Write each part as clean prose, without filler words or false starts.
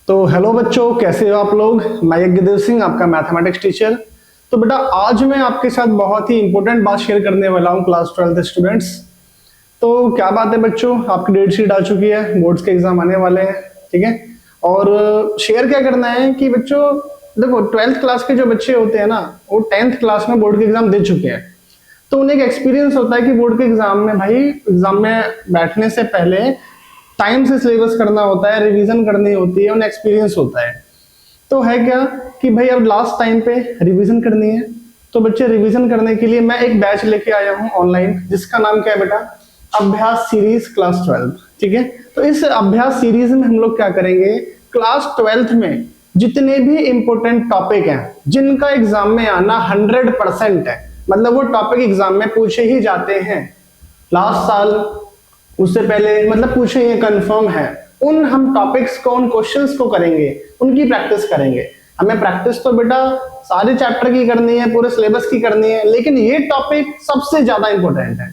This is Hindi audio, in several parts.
तो हेलो बच्चों, कैसे हो आप लोग। मैं यज्ञदेव सिंह, आपका मैथमेटिक्स टीचर। तो बेटा आज मैं आपके साथ बहुत ही इंपॉर्टेंट बात शेयर करने वाला हूँ क्लास 12th स्टूडेंट्स। तो क्या बात है बच्चों, आपकी डेट शीट आ चुकी है, बोर्ड्स के एग्जाम आने वाले हैं, ठीक है। और शेयर क्या करना है कि बच्चों देखो 12th क्लास के जो बच्चे होते हैं ना, वो 10th क्लास में बोर्ड के एग्जाम दे चुके हैं। तो उन्हें एक एक्सपीरियंस होता है कि बोर्ड के एग्जाम में भाई एग्जाम में बैठने से पहले टाइम से सिलेबस करना होता है, रिवीजन करनी होती है, उन्हें एक्सपीरियंस होता है। तो है क्या कि भाई अब लास्ट टाइम पे रिवीजन करनी है। तो बच्चे रिवीजन करने के लिए मैं एक बैच लेके आया हूँ ऑनलाइन, जिसका नाम क्या है बेटा, अभ्यास सीरीज क्लास 12, ठीक है। तो इस अभ्यास सीरीज में हम लोग क्या करेंगे, क्लास 12th में जितने भी इंपॉर्टेंट टॉपिक हैं जिनका एग्जाम में आना 100% है, मतलब वो टॉपिक एग्जाम में पूछे ही जाते हैं, लास्ट साल उससे पहले मतलब पूछे ये कंफर्म है, उन हम टॉपिक्स को, उन क्वेश्चंस को करेंगे, उनकी प्रैक्टिस करेंगे। हमें प्रैक्टिस तो बेटा सारे चैप्टर की करनी है, पूरे सिलेबस की करनी है, लेकिन ये टॉपिक सबसे ज्यादा इंपॉर्टेंट है,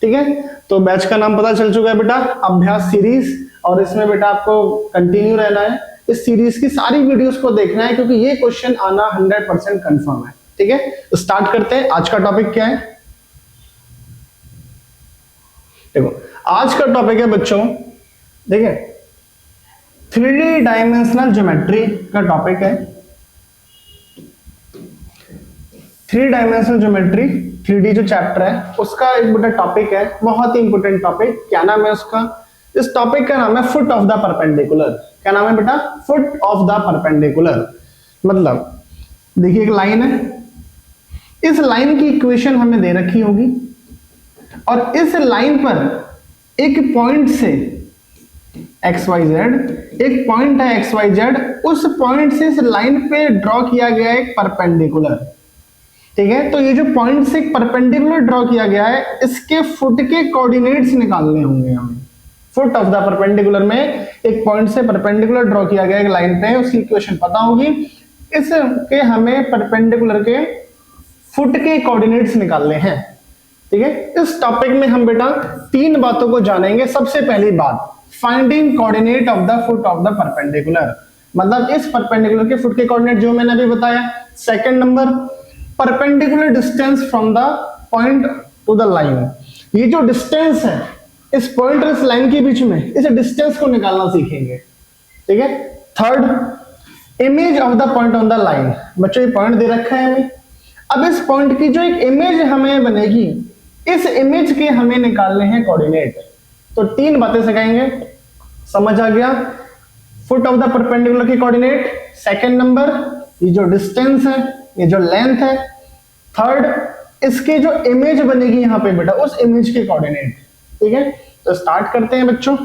ठीक है। तो बैच का नाम पता चल चुका है बेटा, अभ्यास सीरीज। और इसमें बेटा आपको कंटिन्यू रहना है, इस सीरीज की सारी वीडियोस को देखना है, क्योंकि ये क्वेश्चन आना 100% कंफर्म है, ठीक है। तो स्टार्ट करते हैं। आज का टॉपिक क्या है, देखो आज का टॉपिक है बच्चों, देखिए 3D डायमेंशनल ज्योमेट्री का टॉपिक है। 3 डायमेंशनल ज्योमेट्री, 3D जो चैप्टर है उसका एक बड़ा टॉपिक है, बहुत ही इंपॉर्टेंट टॉपिक। क्या नाम है उसका, इस टॉपिक का नाम है फुट ऑफ द परपेंडिकुलर। क्या नाम है बेटा, फुट ऑफ द परपेंडिकुलर। मतलब देखिए एक लाइन है, इस लाइन की इक्वेशन हमें दे रखी होगी, और इस लाइन पर एक पॉइंट से XYZ, एक पॉइंट है XYZ, उस पॉइंट से इस लाइन पे ड्रॉ किया गया एक परपेंडिकुलर, ठीक है। तो ये जो पॉइंट से एक परपेंडिकुलर ड्रॉ किया गया है, इसके फुट के कोऑर्डिनेट्स निकालने होंगे हमें। फुट ऑफ द परपेंडिकुलर में एक पॉइंट से परपेंडिकुलर ड्रॉ किया गया एक लाइन पे, उसकी इक्वेशन पता होगी, इसके हमें परपेंडिकुलर के फुट के कोऑर्डिनेट्स निकालने हैं, ठीक है। इस टॉपिक में हम बेटा 3 बातों को जानेंगे। सबसे पहली बात, finding coordinate of the foot of the perpendicular, मतलब इस परपेंडिकुलर के फुट के कोऑर्डिनेट जो मैंने अभी बताया। Second number, perpendicular distance from the point two the line, ये जो डिस्टेंस है इस पॉइंट और इस लाइन के बीच में, इस डिस्टेंस को निकालना सीखेंगे, ठीक है। Third, image of the point on the line. बच्चों ये पॉइंट दे रखा है हमें, अब इस पॉइंट की जो एक इमेज हमें बनेगी, इस इमेज के हमें निकालने हैं कोऑर्डिनेट। तो 3 बातें सिखाएंगे, समझ आ गया। फुट ऑफ द परपेंडिकुलर के कोऑर्डिनेट, सेकंड नंबर ये जो डिस्टेंस है, ये जो लेंथ है, थर्ड इसके जो इमेज बनेगी यहां पे बेटा, उस इमेज के कोऑर्डिनेट, ठीक है। तो स्टार्ट करते हैं बच्चों,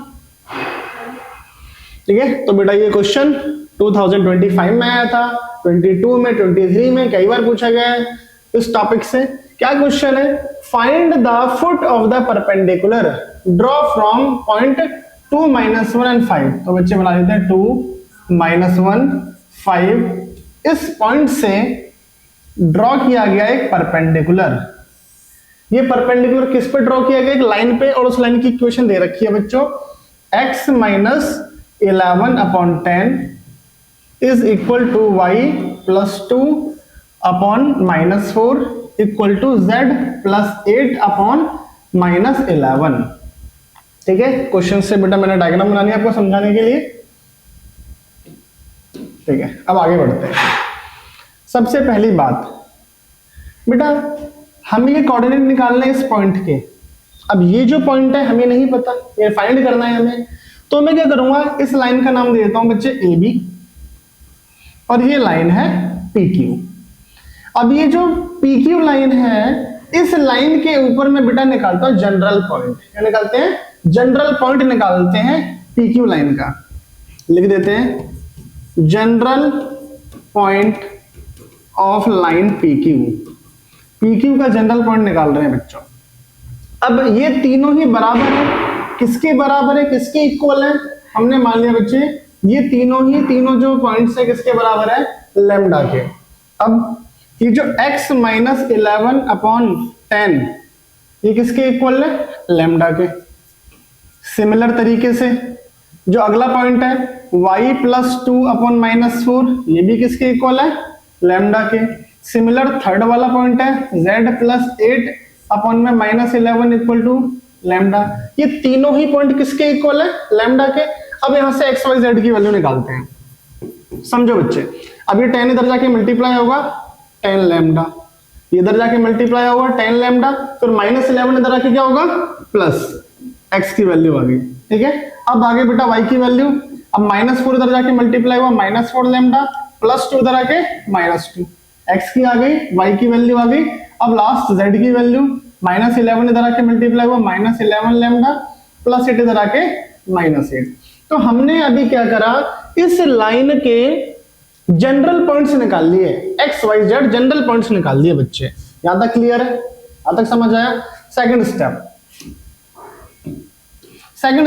ठीक है। तो बेटा ये क्वेश्चन 2025 में आया था, 22 में, 23 में कई बार पूछा गया है इस टॉपिक से। क्या क्वेश्चन है, find the foot of the perpendicular draw from point 2, -1 and 5। तो बच्चे बना देते हैं 2, -1, 5। इस पॉइंट से ड्रॉ किया गया एक परपेंडिकुलर, ये परपेंडिकुलर किस पे ड्रॉ किया गया, एक लाइन पे, और उस लाइन की इक्वेशन दे रखी है बच्चों, x - 11 upon 10 is equal to y plus 2 upon -4 equal to z plus 8 upon -11, ठीक है। क्वेश्चन से बेटा मैंने डायग्राम बनानी है आपको समझाने के लिए, ठीक है। अब आगे बढ़ते हैं। सबसे पहली बात बेटा, हमें ये कोऑर्डिनेट निकालने इस पॉइंट के। अब ये जो पॉइंट है हमें नहीं पता, ये फाइंड करना है हमें। तो मैं क्या करूंगा, इस लाइन का नाम दे देता हूं बच्चे AB, और ये लाइन है PQ। अब ये जो PQ लाइन है, इस लाइन के ऊपर मैं बेटा निकालता हूं जनरल पॉइंट। क्या निकालते हैं, जनरल पॉइंट निकालते हैं PQ लाइन का। लिख देते हैं general point of line PQ का जनरल पॉइंट निकाल रहे हैं बच्चों। अब ये तीनों ही बराबर है, किसके बराबर है, किसके इक्वल है, हमने मान लिया बच्चे ये तीनों जो पॉइंट्स है किसके बराबर है, लैम्डा के। अब ये जो x - 11 upon 10 ये किसके इक्वल है, लैम्डा के। सिमिलर तरीके से जो अगला पॉइंट है y प्लस 2/-4, ये भी किसके इक्वल है, लैम्डा के। सिमिलर थर्ड वाला पॉइंट है z plus 8/-11 equal to lambda. ये तीनों ही पॉइंट किसके इक्वल है, लैम्डा के। अब यहां से x y z की वैल्यू निकालते हैं। समझो बच्चे, अब ये 10 इधर जाके मल्टीप्लाई होगा 10 लैम्डा, इधर जाके मल्टीप्लाई होगा 10 लैम्डा, फिर -11 इधर आके क्या होगा, प्लस x की वैल्यू आ गई। ठीक है, अब आगे बेटा y की वैल्यू, अब -4 इधर जाके मल्टीप्लाई हुआ -4 लैम्डा, +2 इधर आके -2, x की आ गई, y की वैल्यू आ गई। अब लास्ट z की वैल्यू, -11 इधर आके मल्टीप्लाई हुआ -11 लैम्डा, +8 इधर आके -8। तो हमने अभी क्या करा, इस लाइन के जनरल पॉइंट्स निकाल लिए, X Y Z general points निकाल लिए बच्चे। यहां तक क्लियर है, यहां तक समझ आया। सेकंड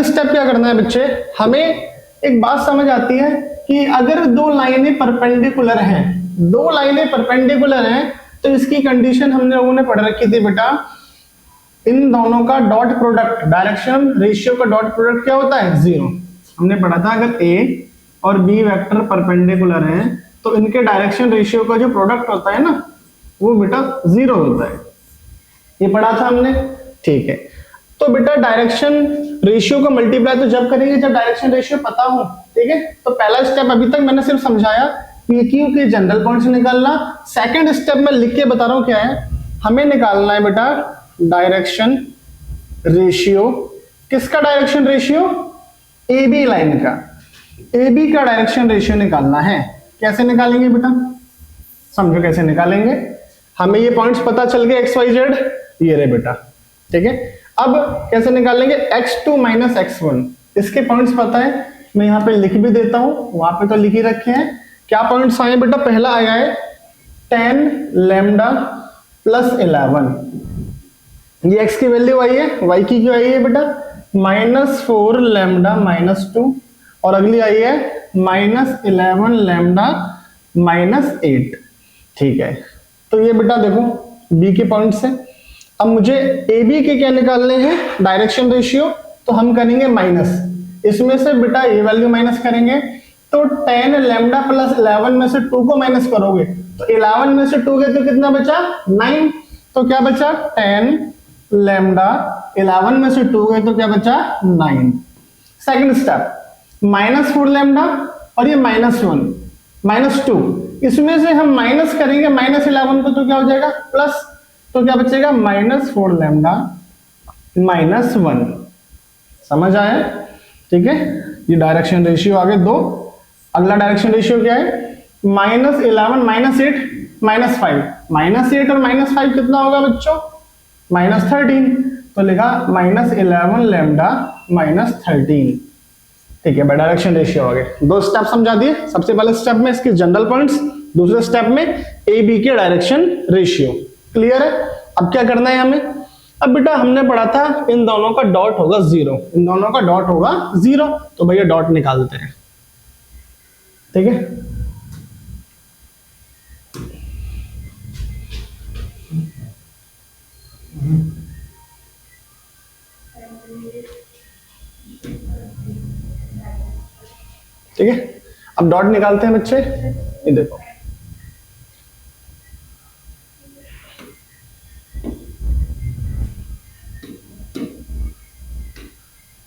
स्टेप क्या करना है बच्चे, हमें एक बात समझ आती है कि अगर दो लाइनें परपेंडिकुलर हैं, दो लाइनें परपेंडिकुलर हैं, तो इसकी कंडीशन हमने लोगों ने पढ़ रखी थी बेटा, इन दोनों का डॉट प्रोडक्ट, डायरेक्शन रेशियो का डॉट प्रोडक्ट क्या होता है, 0। हमने पढ़ा था अगर ए और बी वेक्टर परपेंडिकुलर हैं तो इनके डायरेक्शन रेशियो का जो प्रोडक्ट होता है ना, वो बेटा 0 होता है। ये पढ़ा था हमने, ठीक है। तो बेटा डायरेक्शन रेशियो को मल्टीप्लाई तो जब करेंगे जब डायरेक्शन रेशियो पता हो, ठीक है। तो पहला स्टेप अभी तक मैंने सिर्फ समझाया पीक्यू के जनरल पॉइंट्स निकालना। सेकंड स्टेप में लिख के बता रहा हूं क्या है, हमें निकालना है बेटा डायरेक्शन रेशियो। किसका direction ratio, A B line का, ए बी का डायरेक्शन रेशियो निकालना है। कैसे निकालेंगे बेटा, समझो कैसे निकालेंगे। हमें ये पॉइंट्स पता चल गए एक्स वाई जेड, ये रहे बेटा, ठीक है। अब कैसे निकालेंगे, x2 - x1, इसके पॉइंट्स पता है, मैं यहाँ पे लिख भी देता हूं, वहां पे तो लिख ही रखे हैं। क्या पॉइंट्स आए बेटा, पहला आया है 10 लैम्डा प्लस 11, ये x की वैल्यू आई है, y की क्यों आई है बेटा, -4 लैम्डा -2, और अगली आई है -11 लैम्डा -8, ठीक है। तो ये बेटा देखो b के पॉइंट्स है। अब मुझे ए बी के क्या निकालने हैं, डायरेक्शन रेशियो, तो हम करेंगे माइनस, इसमें से बेटा ये वैल्यू माइनस करेंगे, तो 10 लैम्डा प्लस 11 में से 2 को माइनस करोगे तो 11 में से 2 गए तो कितना बचा, 9। तो क्या बचा, 10 लैम्डा, 11 में से 2 गए तो क्या बचा, 9। सेकंड स्टेप, -4 लैम्डा और ये -1 -2, इसमें से हम माइनस करेंगे -11 को, तो क्या हो जाएगा प्लस, तो क्या बचेगा -4 लैम्डा -1। समझ आया, ठीक है। ये डायरेक्शन रेशियो आ गए 2। अगला डायरेक्शन रेशियो क्या है, -11 -8 -5, -8 और -5 कितना होगा बच्चों, -13, तो लिखा -11 लैम्डा -13, ठीक है। डायरेक्शन रेशियो आ गए। 2 स्टेप समझा दिए, सबसे पहले स्टेप में इसके जनरल पॉइंट्स, दूसरे स्टेप में ए बी के डायरेक्शन रेशियो। क्लियर है। अब क्या करना है हमें, अब बेटा हमने पढ़ा था इन दोनों का डॉट होगा 0, इन दोनों का डॉट होगा 0, तो भैया डॉट निकालते हैं, ठीक है। ठीक है, अब डॉट निकालते हैं बच्चे। ये देखो,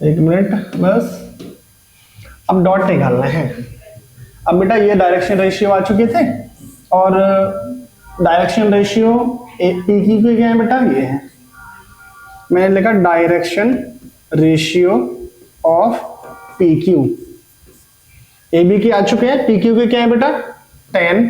एक मिनट बस, अब डॉट निकालना है। अब बेटा ये डायरेक्शन रेशियो आ चुके थे, और डायरेक्शन रेशियो पी की क्या है बेटा, ये है, मैंने लिखा direction ratio of P Q. A B की आ चुके हैं, पी क्यू के क्या है बेटा 10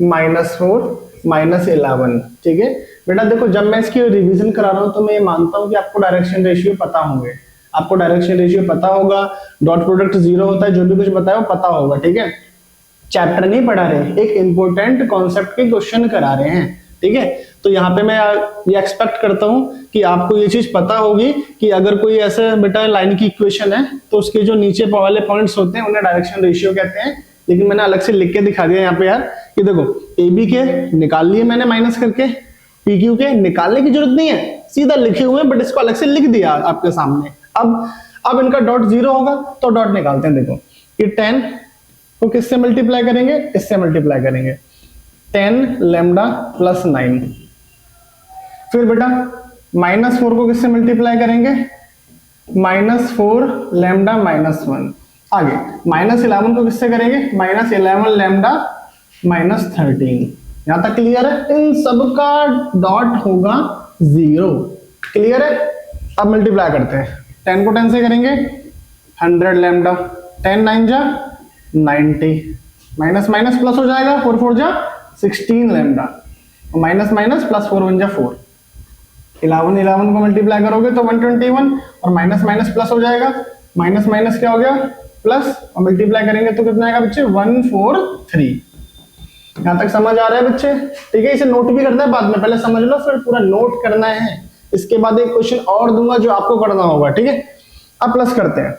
-4 -11, ठीक है। बेटा देखो जब मैं इसकी रिवीजन करा रहा हूं तो मैं ये मानता हूं कि आपको डायरेक्शन रेशियो पता होंगे, आपको डायरेक्शन रेशियो पता होगा, डॉट प्रोडक्ट 0 होता है, जो भी कुछ बताया वो पता होगा, ठीक है। चैप्टर नहीं पढ़ा रहे, एक इंपॉर्टेंट कॉन्सेप्ट के क्वेश्चन करा रहे हैं, ठीक है। तो यहाँ पे मैं ये एक्सपेक्ट करता हूँ कि आपको ये चीज पता होगी कि अगर कोई ऐसे बेटा लाइन की इक्वेशन है तो उसके जो नीचे वाले पॉइंट्स होते हैं उन्हें डायरेक्शन रेशियो कहते हैं। लेकिन मैंने अलग से लिख के दिखा दिया यहाँ पे यार, कि देखो ए बी के निकाल लिए मैंने माइनस करके, पी क्यू के निकालने की जरूरत नहीं है, सीधा लिखे हुए, बट इसको अलग से लिख दिया आपके सामने। अब अब इनका डॉट 0 होगा तो डॉट निकालते हैं। देखो ये 10 को किससे मल्टीप्लाई करेंगे, इससे मल्टीप्लाई करेंगे, 10 लैम्डा प्लस 9। फिर बेटा -4 को किससे मल्टीप्लाई करेंगे, -4 लैम्डा -1। आगे -11 को किससे करेंगे, -11 लैम्डा -13। यहां तक क्लियर है। इन सब का डॉट होगा 0। क्लियर है। अब मल्टीप्लाई करते हैं, 10 को 10 से करेंगे 100 लैम्डा, 10 9 जा 90, माइनस माइनस प्लस हो जाएगा, 4 4 जा 16 लैम्डा, माइनस माइनस प्लस 4 1 जा 4, 11 11 को मल्टीप्लाई करोगे तो 121 और माइनस माइनस प्लस हो जाएगा, माइनस माइनस क्या हो गया प्लस, और मल्टीप्लाई करेंगे तो कितना आएगा बच्चे 143। यहां तक समझ आ रहा है बच्चे? ठीक है, इसे नोट भी करना है बाद में, पहले समझ लो फिर पूरा नोट करना है। इसके बाद एक क्वेश्चन और दूंगा जो आपको करना होगा। ठीक है, अब प्लस करते हैं।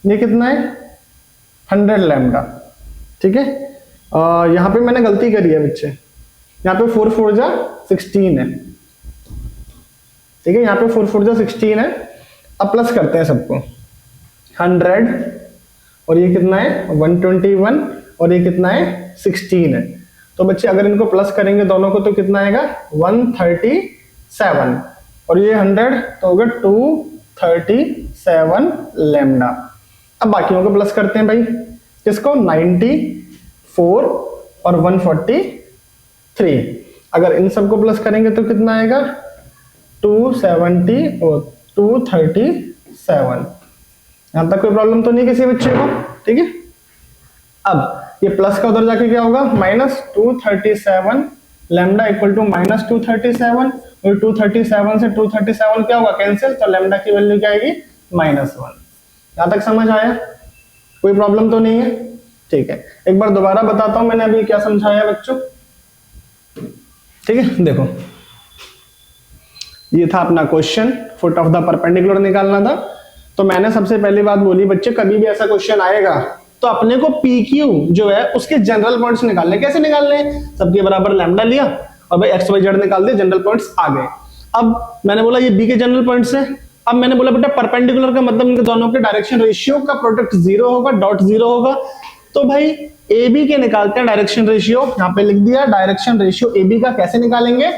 ये कितना है 100 लैम्डा। ठीक है, यहां पे मैंने गलती करी है बच्चे, यहाँ पे 4 4 जा 16 है। ठीक है, यहाँ पे 4 4 जा 16 है। अब प्लस करते हैं सबको, 100 और ये कितना है 121 और ये कितना है 16 है। तो बच्चे अगर इनको प्लस करेंगे दोनों को तो कितना आएगा 137 और ये 100 तो होगा 237 लैम्डा। अब बाकियों को प्लस करते हैं भाई, किसको 94 और 143। अगर इन सबको प्लस करेंगे तो कितना आएगा 270 और 237। यहां तक कोई प्रॉब्लम तो नहीं किसी बच्चे को? ठीक है, अब ये प्लस का उधर जाके क्या होगा -237 लैम्डा इक्वल टू -237 और 237 से 237 क्या होगा कैंसिल, तो लैम्डा की वैल्यू क्या आएगी -1। यहां तक समझ आया? कोई प्रॉब्लम तो नहीं है? ठीक है, एक बार दोबारा बताता हूं मैंने अभी क्या समझाया बच्चों। ठीक है, देखो ये था अपना question, foot of the perpendicular निकालना था। तो मैंने सबसे पहली बात बोली बच्चे, कभी भी ऐसा क्वेश्चन आएगा तो अपने को PQ जो है उसके जनरल पॉइंट्स निकालने। कैसे निकालने? सबके बराबर लैम्डा लिया और भाई x y z निकाल दिए, जनरल पॉइंट्स आ गए। अब मैंने बोला ये B के जनरल पॉइंट्स है। अब मैंने बोला बेटा परपेंडिकुलर का मतलब इनके दोनों के डायरेक्शन रेशियो का प्रोडक्ट 0 होगा, डॉट 0 होगा। तो भाई AB के निकालते हैं डायरेक्शन रेशियो, यहाँ पे लिख दिया डायरेक्शन रेशियो AB का। कैसे निकालेंगे?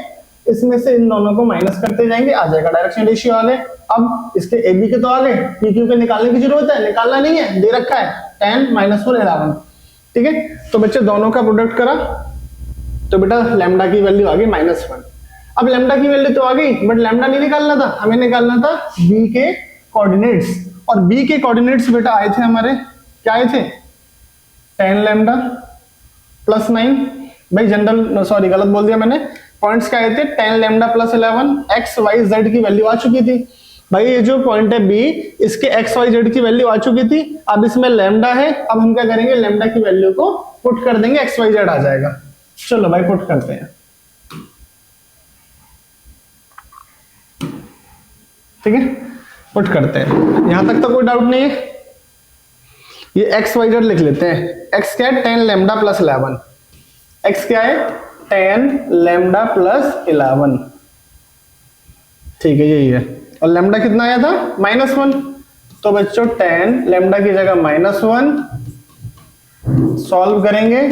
इसमें से इन दोनों को माइनस करते जाएंगे, आ जाएगा डायरेक्शन रेशियो आ गए। अब इसके AB के तो आ गए, PQ के निकालने की जरूरत है? निकालना नहीं है, दे रखा है 10 -4 11। ठीक है, तो बच्चे दोनों का प्रोडक्ट करा तो बेटा लैम्डा की वैल्यू आ गई -1। अब लैम्डा की वैल्यू तो आ गई बट लैम्डा नहीं निकालना था, हमें निकालना था B के कोऑर्डिनेट्स। और B के कोऑर्डिनेट्स बेटा आए थे हमारे, क्या आए थे 10 लैम्डा प्लस 9। भाई जनरल सॉरी गलत बोल दिया मैंने, पॉइंट्स क्या आए थे 10 lambda plus 11, x y z की वैल्यू आ चुकी थी। भाई ये जो पॉइंट है B, इसके x y z की वैल्यू आ चुकी थी। अब इसमें लैम्डा है, अब हम क्या करेंगे लैम्डा की वैल्यू को पुट कर देंगे, x y z आ जाएगा। चलो भाई पुट करते हैं। ठीक है, पुट करते हैं, यहां तक तो कोई डाउट नहीं है। ये x y z लिख लेते हैं। x क्या है 10 लैम्डा प्लस 11, x क्या है 10 लैम्डा प्लस 11। ठीक है, यही है। और लैम्डा कितना आया था -1, तो बच्चों 10 लैम्डा की जगह -1 सॉल्व करेंगे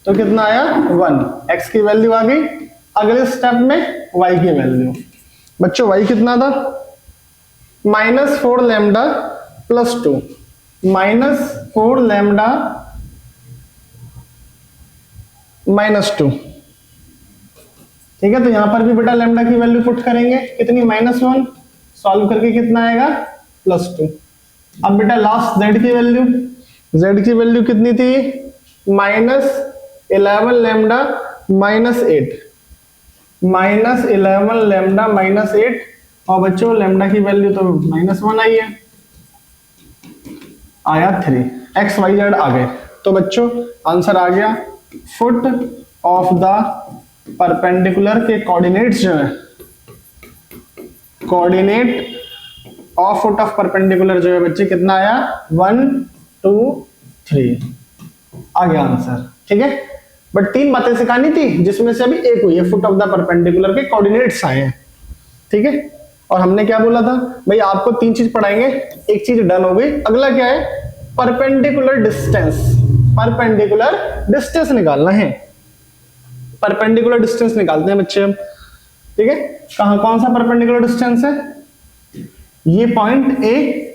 तो कितना आया 1, x की वैल्यू आ गई। अगले स्टेप में y की वैल्यू, बच्चों y कितना था -4 लैम्डा प्लस 2, -4 लैम्डा -2। ठीक है, तो यहां पर भी बेटा लैम्डा की वैल्यू पुट करेंगे, कितनी -1, सॉल्व करके कितना आएगा +2। अब बेटा लास्ट z की वैल्यू, z की वैल्यू कितनी थी -11 लैम्डा -8, -11 लैम्डा -8। और बच्चों लैम्डा की वैल्यू तो -1 आई है, आया 3, x y z आ गए। तो बच्चों आंसर आ गया, फुट ऑफ द परपेंडिकुलर के कोऑर्डिनेट्स जो है, coordinate of foot of perpendicular जो है बच्चे कितना आया 1 2 3 आ गया आंसर। ठीक है, बट 3 बातें सिखानी थी जिसमें से अभी एक हुई है, फुट ऑफ द परपेंडिकुलर के कोऑर्डिनेट्स आए हैं। ठीक है, और हमने क्या बोला था भाई, आपको 3 चीज पढ़ाएंगे, एक चीज डन हो गई, अगला क्या है, परपेंडिकुलर डिस्टेंस। परपेंडिकुलर डिस्टेंस निकालना है, परपेंडिकुलर डिस्टेंस निकालते हैं बच्चे हम। ठीक है, कहां कौन सा परपेंडिकुलर डिस्टेंस है, ये पॉइंट ए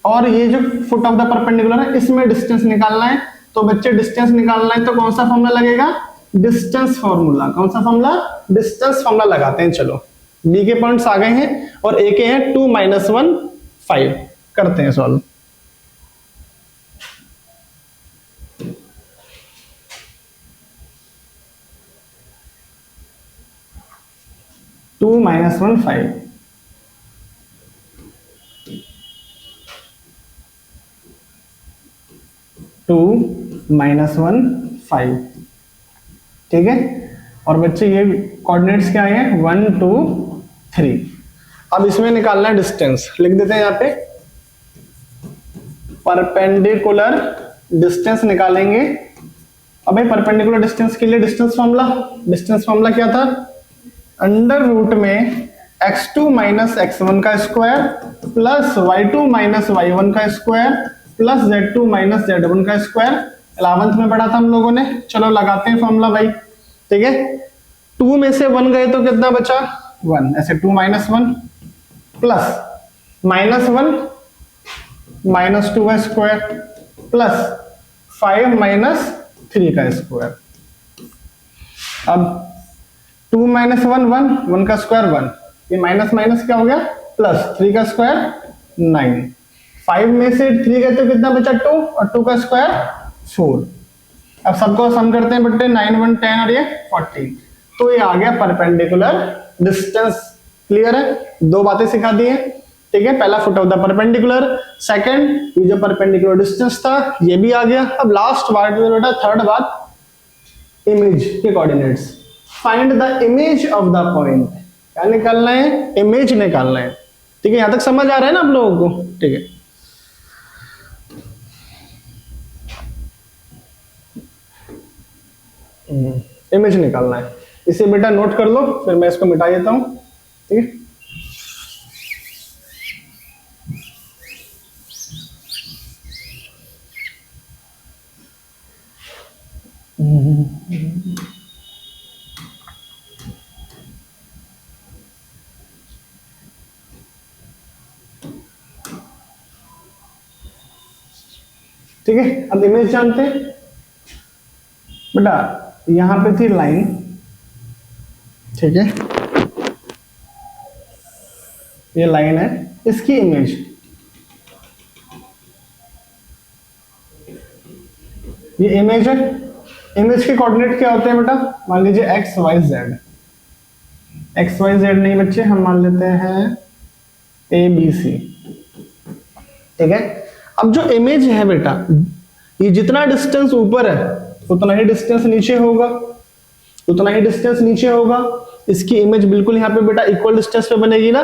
और ये जो फुट ऑफ द परपेंडिकुलर है, इसमें डिस्टेंस निकालना है। तो बच्चे डिस्टेंस निकालना है तो कौन सा फॉर्मूला लगेगा, डिस्टेंस फॉर्मूला। कौन सा फॉर्मूला, डिस्टेंस फॉर्मूला लगाते हैं। चलो बी के पॉइंट्स आ गए हैं और ए के हैं 2 - 1 5, करते हैं सॉल्व। To minus 1 5, 2 - 1 5। ठीक है, और बच्चे ये कोऑर्डिनेट्स क्या है, 1 2 3। अब इसमें निकालना है डिस्टेंस, लिख देते हैं यहाँ पे परपेंडिकुलर डिस्टेंस निकालेंगे। अब परपेंडिकुलर डिस्टेंस के लिए डिस्टेंस फॉर्मूला क्या था, अंडर रूट में x2 - x1 का स्क्वायर प्लस y2 - y1 का स्क्वायर प्लस z2 - z1 का स्क्वायर। 11th में पढ़ा था हम लोगों ने। चलो लगाते हैं फॉर्मूला भाई। ठीक है, 2 में से 1 गए तो कितना बचा, 1, ऐसे 2 - 1 प्लस -1 - 2 का स्क्वायर प्लस 5 - 3 का स्क्वायर। अब 2 - 1 1, 1 का स्क्वायर 1, ये माइनस माइनस क्या हो गया, प्लस 3 का स्क्वायर 9, 5 में से 3 गए तो कितना बचा 2 और 2 का स्क्वायर 4। अब सबको सम करते हैं बट्टे, 9 1 10 और ये 14। तो ये आ गया परपेंडिकुलर डिस्टेंस। क्लियर है, 2 बातें सिखा दी है। ठीक है, पहला foot of the perpendicular, second ये जो परपेंडिकुलर डिस्टेंस था ये भी आ गया। अब लास्ट बात बेटा, थर्ड बात, इमेज के coordinates. Find the image of the point. क्या निकालना है, इमेज निकालना है। ठीक है, यहां तक समझ आ रहा है ना आप लोगों को। ठीक है, इमेज निकालना है, इसे बेटा नोट कर लो, फिर मैं इसको मिटा देता हूं। ठीक है, ठीक है, अब इमेज जानते हैं बेटा। यहां पे थी लाइन, ठीक है, ये लाइन है, इसकी इमेज, ये इमेज है। इमेज के कोऑर्डिनेट क्या होते हैं बेटा, मान लीजिए X Y Z. X Y Z नहीं बच्चे, हम मान लेते हैं ए बी सी। ठीक है, अब जो इमेज है बेटा, ये जितना डिस्टेंस ऊपर है उतना ही डिस्टेंस नीचे होगा, उतना ही डिस्टेंस नीचे होगा। इसकी इमेज बिल्कुल यहाँ पे बेटा इक्वल डिस्टेंस पे बनेगी ना।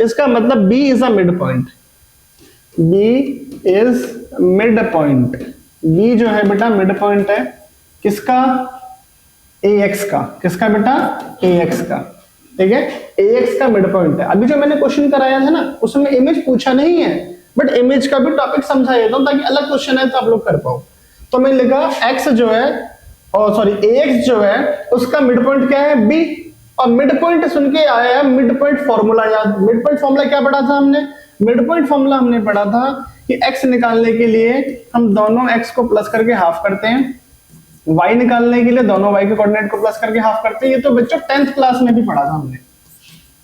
इसका मतलब B is a mid point, B is mid point. B जो है बेटा मिड पॉइंट है, किसका, AX का। किसका बेटा, AX का। ठीक है, AX का मिड पॉइंट है। अभी जो मैंने क्वेश्चन कराया था ना, उसमें इमेज पूछा नहीं है, बट इमेज का भी टॉपिक समझा देता हूं ताकि अलग क्वेश्चन है तो आप लोग कर पाओ। तो मैं लिखा x जो है, और सॉरी AX जो है, उसका मिड पॉइंट क्या है, B। और मिड पॉइंट सुन के आया है मिड पॉइंट फॉर्मूला याद। मिड पॉइंट फॉर्मूला क्या पढ़ा था हमने, मिड पॉइंट फॉर्मूला हमने पढ़ा था कि x निकालने के लिए हम दोनों x को प्लस करके हाफ करते हैं, y निकालने के लिए दोनों y के कोऑर्डिनेट को प्लस करके हाफ करते हैं। ये तो बच्चों 10th क्लास में भी पढ़ा था हमने।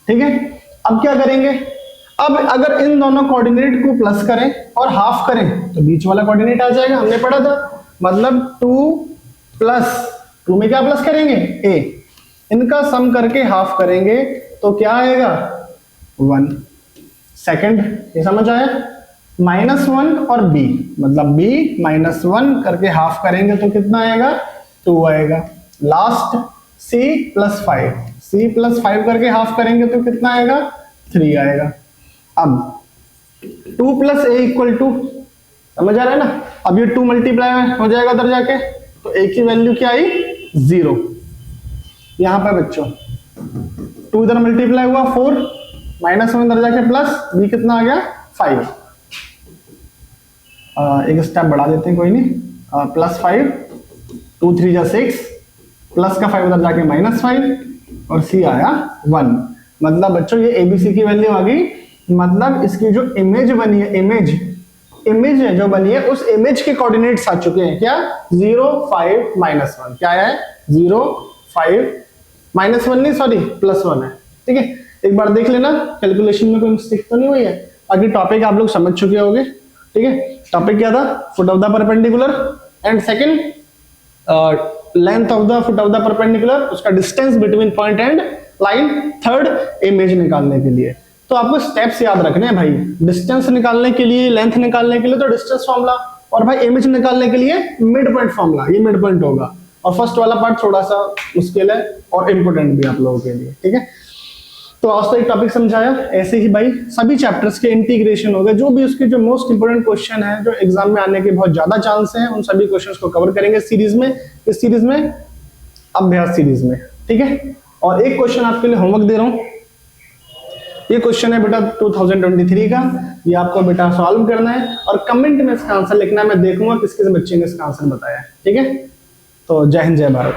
ठीक है, अब क्या करेंगे, अब अगर इन दोनों कोऑर्डिनेट को प्लस करें और हाफ करें तो बीच वाला कोऑर्डिनेट आ जाएगा, हमने पढ़ा था। मतलब 2 + 2 में क्या प्लस करेंगे, a, इनका सम करके हाफ करेंगे तो क्या आएगा, 1। सेकंड, ये समझ आया, -1 और b, मतलब b - 1 करके हाफ करेंगे तो कितना आएगा, 2 आएगा। लास्ट c + 5, c + 5 करके हाफ करेंगे तो कितना आएगा, 3 आएगा। अब 2 + a = 2, समझ आ रहा है ना। अब ये 2 मल्टीप्लाई हो जाएगा उधर जाके, तो a की वैल्यू क्या आई, 0। यहां पर बच्चों 2 इधर मल्टीप्लाई हुआ 4, -1 इधर जाके प्लस, b कितना आ गया 5। एक स्टेप बढ़ा देते हैं, कोई नहीं, +5, 2 3 जा 6, प्लस का 5 उधर जाके -5 और c आया 1। मतलब बच्चों ये abc की वैल्यू आ गई। मतलब इसकी जो इमेज बनी है, इमेज है जो बनी है, उस इमेज के कोऑर्डिनेट्स आ चुके हैं क्या, 0 5 -1। क्या है 0 5 -1 नहीं, सॉरी +1 है। ठीक है, एक बार देख लेना कैलकुलेशन में कोई मिस्टेक तो नहीं हुई है। बाकी टॉपिक आप लोग समझ चुके होंगे। ठीक है, टॉपिक क्या था, foot of the perpendicular, and second length of the foot of the perpendicular, उसका distance between point and line, third image निकालने के लिए। तो आपको स्टेप्स याद रखने हैं भाई, डिस्टेंस निकालने के लिए, लेंथ निकालने के लिए तो डिस्टेंस फॉर्मूला, और भाई इमेज निकालने के लिए मिड पॉइंट फॉर्मूला, ये मिड पॉइंट होगा। और फर्स्ट वाला पार्ट थोड़ा सा मुश्किल है और इंपॉर्टेंट भी आप लोगों के लिए। ठीक है, तो आज तो एक टॉपिक समझाया, ऐसे ही भाई सभी चैप्टर्स के इंटीग्रेशन हो गए, जो भी उसके जो मोस्ट इंपोर्टेंट क्वेश्चन है, जो एग्जाम में आने के बहुत ज्यादा चांस हैं, उन सभी क्वेश्चंस को कवर करेंगे सीरीज में, इस सीरीज में, अभ्यास सीरीज में। ठीक है, और एक क्वेश्चन आपके लिए होमवर्क दे रहा हूं, ये क्वेश्चन है बेटा 2023 का, ये आपको बेटा सॉल्व करना है और कमेंट में इसका आंसर लिखना है। मैं देखूंगा किस किस बच्चे ने इसका आंसर बताया है। ठीक है, तो जय हिंद जय भारत।